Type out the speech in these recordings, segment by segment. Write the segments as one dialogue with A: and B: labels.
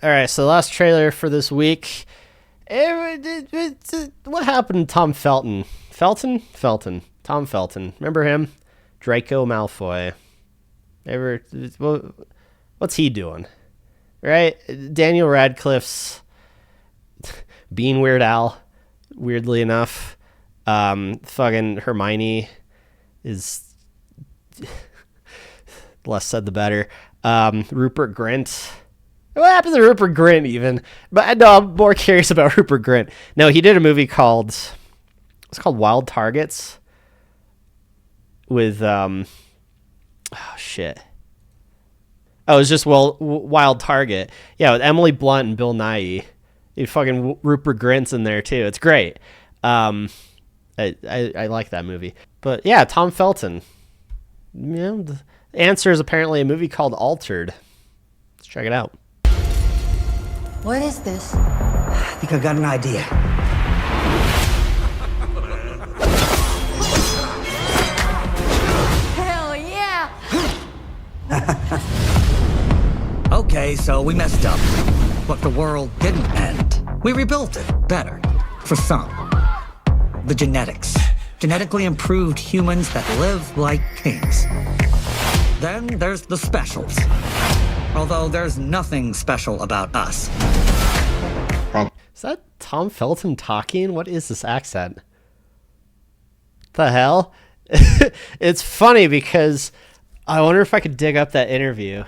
A: All right, so the last trailer for this week. What happened to Tom Felton? Tom Felton. Remember him? Draco Malfoy. What's he doing? Right? Daniel Radcliffe's being Weird Al, weirdly enough. Fucking Hermione is less said the better. Rupert Grint. What happened to Rupert Grint even? But no, I'm more curious about Rupert Grint. No, he did a movie called Wild Targets with oh shit. Oh, it's just Wild Target. Yeah, with Emily Blunt and Bill Nighy. Fucking Rupert Grint's in there too. It's great. I like that movie. But yeah, Tom Felton. The answer is apparently a movie called Altered. Let's check it out.
B: What is this?
C: I think I got an idea.
B: Hell yeah!
C: Okay, so we messed up. But the world didn't end. We rebuilt it better. For some. The genetics. Genetically improved humans that live like kings. Then there's the specials. Although there's nothing special about us.
A: Is that Tom Felton talking? What is this accent? The hell? It's funny because I wonder if I could dig up that interview.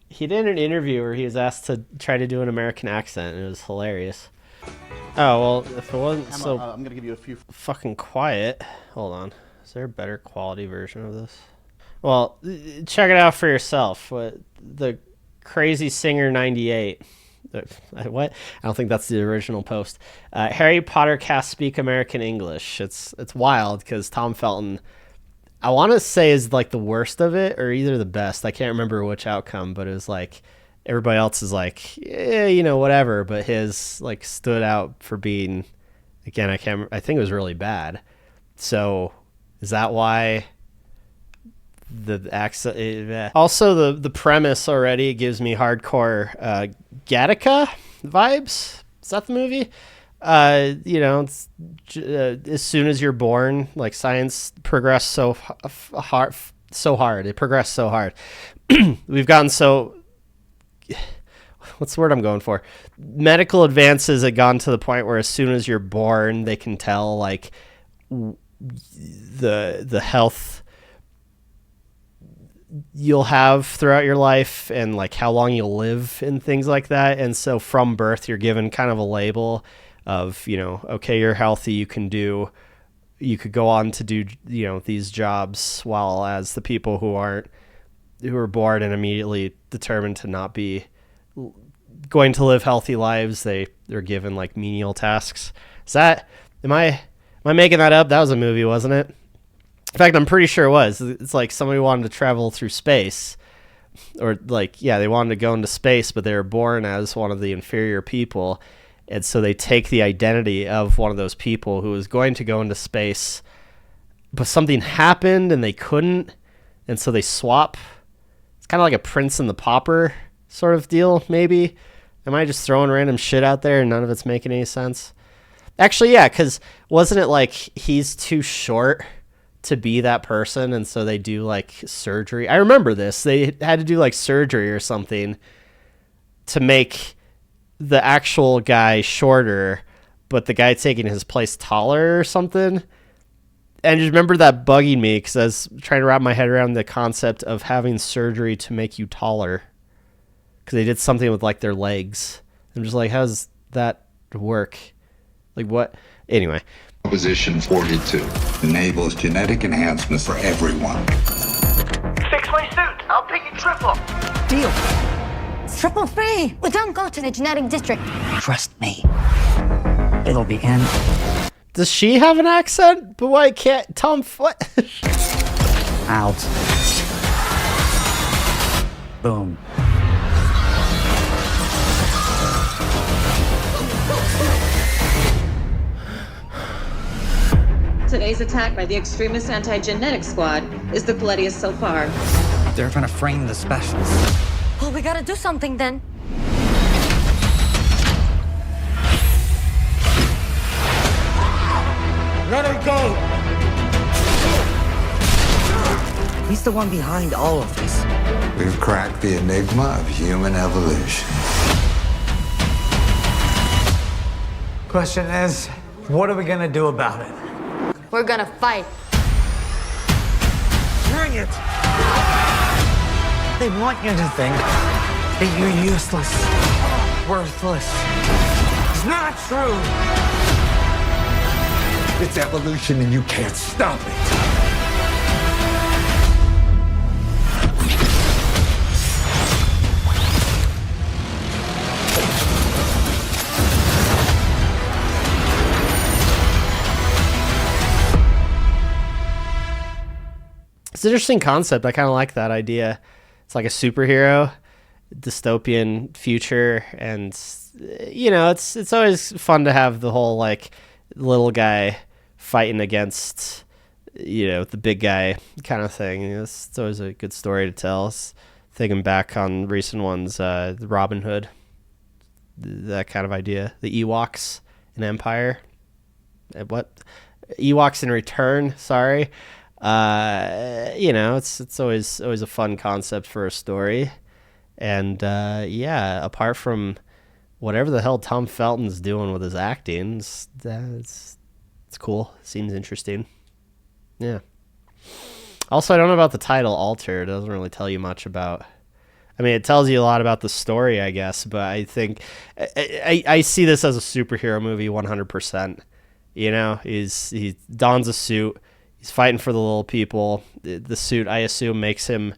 A: He did an interview where he was asked to try to do an American accent, and it was hilarious. Oh, well, if it wasn't
D: I'm gonna give you a few
A: fucking quiet. Hold on. Is there a better quality version of this? Well, check it out for yourself. What the Crazy Singer 98. What? I don't think that's the original post. Harry Potter cast speak American English. It's wild because Tom Felton, I want to say, is like the worst of it or either the best. I can't remember which outcome, but it was like everybody else is like, yeah, whatever. But his like stood out for being, again, I think it was really bad. So is that why? The accent. Also, the premise already gives me hardcore Gattaca vibes. Is that the movie? It's, as soon as you're born, like science progressed so hard. It progressed so hard. We've gotten so. What's the word I'm going for? Medical advances had gone to the point where as soon as you're born, they can tell like the health you'll have throughout your life and like how long you'll live and things like that. And so from birth, you're given kind of a label of, okay, you're healthy. You could go on to do, these jobs, while as the people who are born and immediately determined to not be going to live healthy lives, they're given like menial tasks. Am I making that up? That was a movie, wasn't it? In fact, I'm pretty sure it was. It's like somebody wanted to travel through space, or like, yeah, they wanted to go into space, but they were born as one of the inferior people. And so they take the identity of one of those people who was going to go into space, but something happened and they couldn't. And so they swap. It's kind of like a Prince and the Pauper sort of deal, maybe. Am I just throwing random shit out there and none of it's making any sense? Actually, yeah, because wasn't it like he's too short to be that person, and so they do like surgery? I remember this. They had to do like surgery or something to make the actual guy shorter, but the guy taking his place taller or something. And just remember that bugging me because I was trying to wrap my head around the concept of having surgery to make you taller, because they did something with like their legs. I'm just like, how does that work? Like what? Anyway.
E: Proposition 42 enables genetic enhancements for everyone.
F: Fix my suit. I'll pay you triple.
C: Deal.
B: Triple free! We don't go to the genetic district.
C: Trust me. It'll be in.
A: Does she have an accent? But why can't Tom What?
C: Out. Boom.
G: Today's attack by the extremist anti-genetic squad is the bloodiest so far.
C: They're trying to frame the specials.
B: Well, we gotta do something then.
C: the one behind all of this.
E: We've cracked the enigma of human evolution.
D: Question is, what are we gonna do about it?
B: We're gonna fight.
D: Bring it! They want you to think that you're useless, worthless. It's not true.
E: It's evolution and you can't stop it.
A: It's an interesting concept. I kind of like that idea. It's like a superhero, dystopian future, and you know, it's always fun to have the whole like little guy fighting against, you know, the big guy kind of thing. You know, it's always a good story to tell. Thinking back on recent ones, the Robin Hood, that kind of idea. The Ewoks in Empire. What? Ewoks in Return, sorry. You know, it's always a fun concept for a story. And yeah, apart from whatever the hell Tom Felton's doing with his acting, it's cool. Seems interesting. Yeah. Also, I don't know about the title Alter. It doesn't really tell you much about. I mean, it tells you a lot about the story, I guess, but I think I see this as a superhero movie 100%. You know, he dons a suit. He's fighting for the little people. The suit, I assume, makes him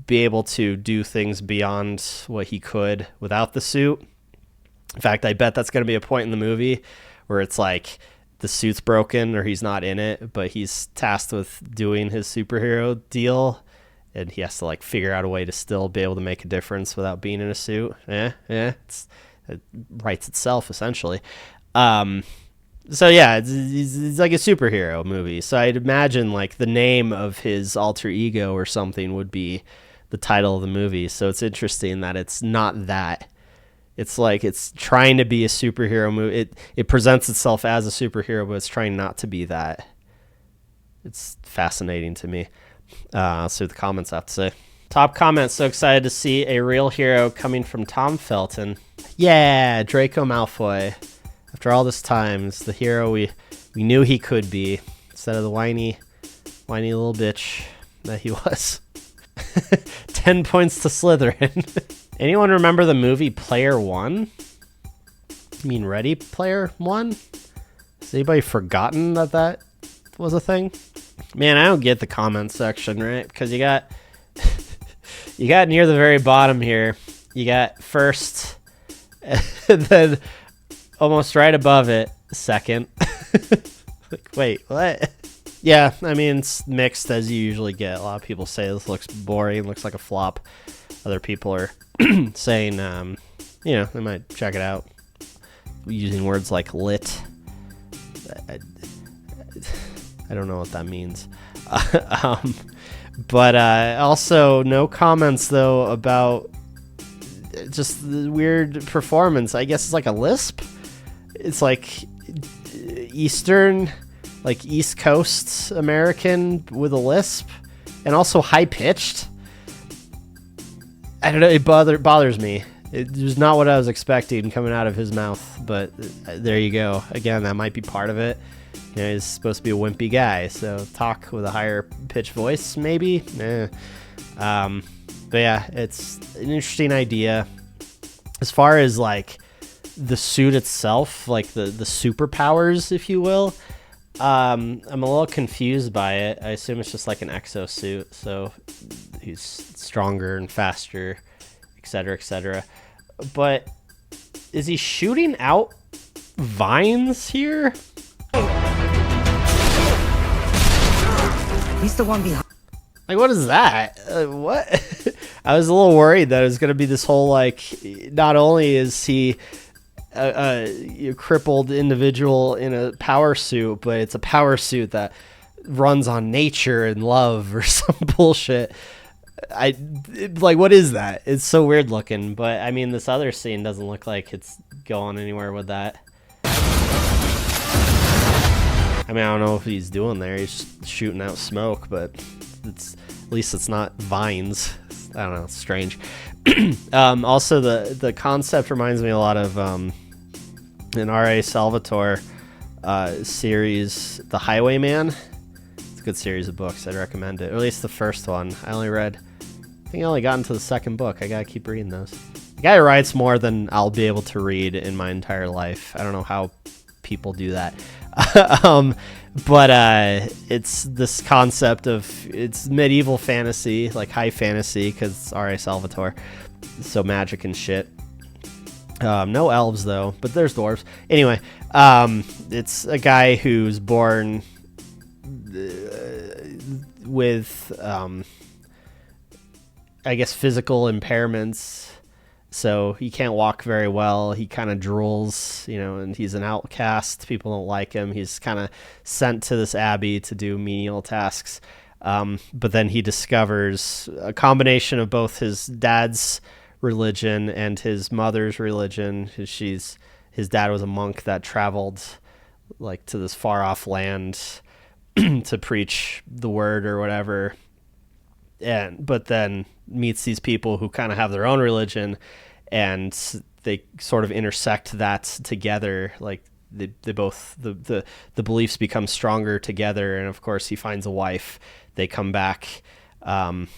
A: be able to do things beyond what he could without the suit. In fact, I bet that's going to be a point in the movie where it's like the suit's broken or he's not in it, but he's tasked with doing his superhero deal, and he has to like figure out a way to still be able to make a difference without being in a suit. It writes itself essentially. So yeah, it's like a superhero movie. So I'd imagine like the name of his alter ego or something would be the title of the movie. So it's interesting that it's not that. It's like it's trying to be a superhero movie. It presents itself as a superhero, but it's trying not to be that. It's fascinating to me. So the comments have to say. Top comment, so excited to see a real hero coming from Tom Felton. Yeah, Draco Malfoy. After all this time, it's the hero we knew he could be, instead of the whiny little bitch that he was. 10 points to Slytherin. Anyone remember the movie Player One? You mean Ready Player One? Has anybody forgotten that was a thing? Man, I don't get the comment section, right? Because you got near the very bottom here. You got first, and then almost right above it, second. Like, wait, what? Yeah, I mean, it's mixed as you usually get. A lot of people say this looks boring, looks like a flop. Other people are saying, you know, they might check it out using words like lit. I don't know what that means. But also no comments, though, about just the weird performance. I guess it's like a lisp. It's like Eastern, like East Coast American with a lisp, and also high-pitched. I don't know, it bothers me. It was not what I was expecting coming out of his mouth, but there you go. Again, that might be part of it. You know, he's supposed to be a wimpy guy, so talk with a higher pitched voice, maybe. But yeah, it's an interesting idea. As far as like the suit itself, like the superpowers, if you will, I'm a little confused by it. I assume it's just like an exosuit, so he's stronger and faster, etc., etc. But is he shooting out vines here?
C: He's the one behind.
A: Like, what is that? What? I was a little worried that it was going to be this whole, like, not only is he a crippled individual in a power suit, but it's a power suit that runs on nature and love or some bullshit. Like, what is that? It's so weird looking, but I mean, this other scene doesn't look like it's going anywhere with that. I mean, I don't know what he's doing there. He's just shooting out smoke, but It's at least it's not vines. I don't know. It's strange. Also, the concept reminds me a lot of an R.A. Salvatore series, The Highwayman. It's a good series of books. I'd recommend it, or at least the first one. I think I only got into the second book. I gotta keep reading those. The guy writes more than I'll be able to read in my entire life. I don't know how people do that. But it's this concept of, it's medieval fantasy, like high fantasy, because it's R.A. Salvatore, so magic and shit. No elves though, but there's dwarves. Anyway, it's a guy who's born with I guess physical impairments, so he can't walk very well. He kind of drools, and he's an outcast. People don't like him. He's kind of sent to this abbey to do menial tasks. But then he discovers a combination of both his dad's religion and his mother's religion. His dad was a monk that traveled like to this far off land to preach the word or whatever. But then meets these people who kind of have their own religion, and they sort of intersect that together. Like they both, the beliefs become stronger together. And of course he finds a wife, they come back, and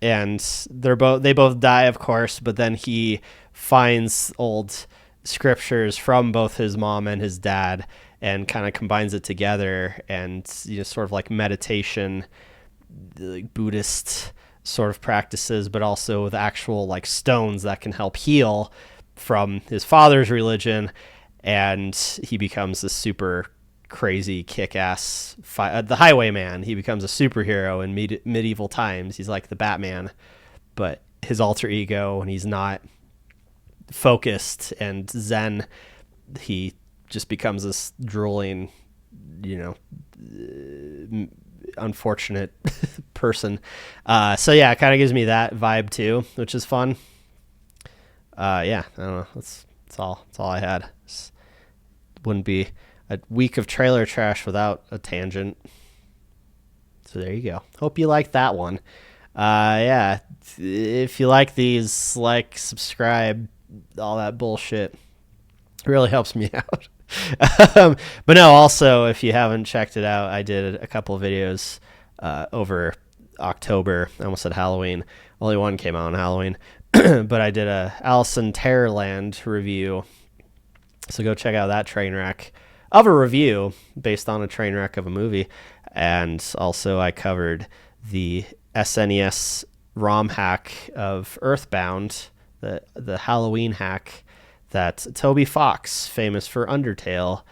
A: they both die, of course, but then he finds old scriptures from both his mom and his dad and kind of combines it together, and sort of like meditation, like Buddhist sort of practices, but also with actual like stones that can help heal from his father's religion. And he becomes this super crazy kick-ass the Highwayman. He becomes a superhero in medieval times. He's like the Batman, but his alter ego, and he's not focused and zen. He just becomes this drooling, unfortunate person. So yeah, it kind of gives me that vibe too, which is fun. Yeah, I don't know. That's all I had. Wouldn't be a week of trailer trash without a tangent. So there you go. Hope you like that one. Yeah, if you like these, like, subscribe, all that bullshit. It really helps me out. But no, also, if you haven't checked it out, I did a couple of videos over October. I almost said Halloween. Only one came out on Halloween. But I did a Alice in Terrorland review. So go check out that train wreck of a review based on a train wreck of a movie. And also I covered the SNES ROM hack of Earthbound, the Halloween hack that Toby Fox, famous for Undertale,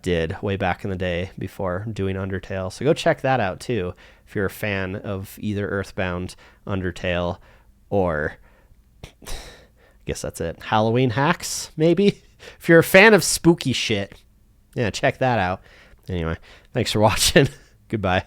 A: did way back in the day before doing Undertale. So go check that out too if you're a fan of either Earthbound, Undertale, or I guess that's it, Halloween hacks, maybe? If you're a fan of spooky shit, yeah, check that out. Anyway, thanks for watching. Goodbye.